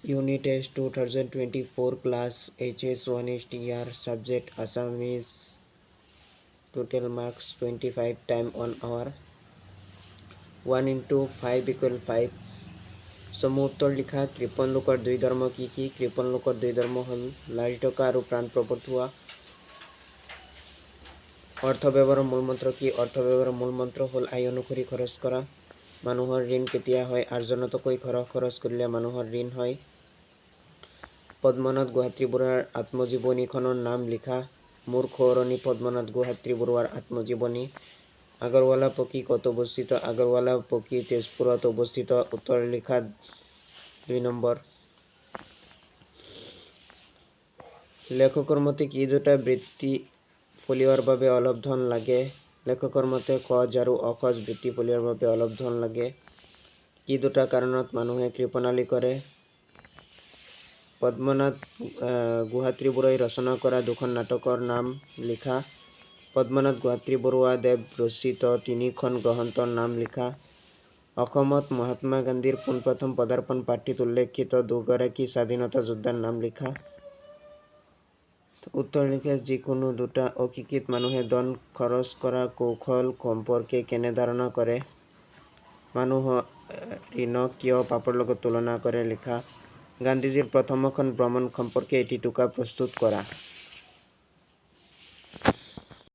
Unit Test 2024 class HS1 STR subject Assamese. Total marks 25 time on hour. 1 into 5 equal 5. সমূহ উত্তৰ লিখা। কৃপণ লোকৰ দুই ধৰ্ম কি কি? কৃপণ লোকৰ দুই ধৰ্ম হ'ল লাজ ঢকা আৰু প্ৰাণ প্ৰৱৰ্তোৱা। অৰ্থ ব্যৱহাৰৰ মূল মন্ত্ৰ কি? অৰ্থ ব্যৱহাৰৰ মূল মন্ত্ৰ হ'ল আয় অনুসৰি খৰচ কৰা। মানুহৰ ঋণ কেতিয়া হয়? আৰ্জনতকৈ খৰচ কৰিলে মানুহৰ ঋণ হয়। পদ্মনাথ গোহাঞি বৰুৱাৰ আত্মজীৱনীখনৰ নাম লিখা। মোৰ সোঁৱৰণী পদ্মনাথ গোহাঞি বৰুৱাৰ আত্মজীৱনী। আগৰৱালা পকী ক'ত অৱস্থিত? আগৰৱালা পকী তেজপুৰত অৱস্থিত। উত্তৰ লিখা 2 নম্বৰ। লেখকৰ মতে কি দুটা বৃত্তি ফলিওৱাৰ বাবে অলপ ধন লাগে? লেখকৰ মতে সহজ আৰু অসহজ বৃত্তি ফলিওৱাৰ বাবে অলপ ধন লাগে। কি দুটা কাৰণত মানুহে কৃপণালি কৰে? পদ্মনাথ গোহাঞি বৰুৱাই ৰচনা কৰা দুখন নাটকৰ নাম লিখা। পদ্মনাথ গোহাঞি বৰুৱা দেৱ ৰচিত 3খন গ্ৰন্থৰ নাম লিখা। অসমত মহাত্মা গান্ধীৰ পোনপ্ৰথম পদাৰ্পণ পাৰ্টিত উল্লেখিত দুগৰাকী স্বাধীনতা যোদ্ধাৰ নাম লিখা। উত্তৰ লিখা যিকোনো দুটা। অশিক্ষিত মানুহে ধন খৰচ কৰা কৌশল সম্পৰ্কে কেনে ধাৰণা কৰে? মানুহৰ ঋণক কিয় পাপৰ লগত তুলনা কৰে? লিখা। গান্ধীজীৰ প্ৰথমখন ভ্ৰমণ সম্পৰ্কে এটি টোকা প্ৰস্তুত কৰা।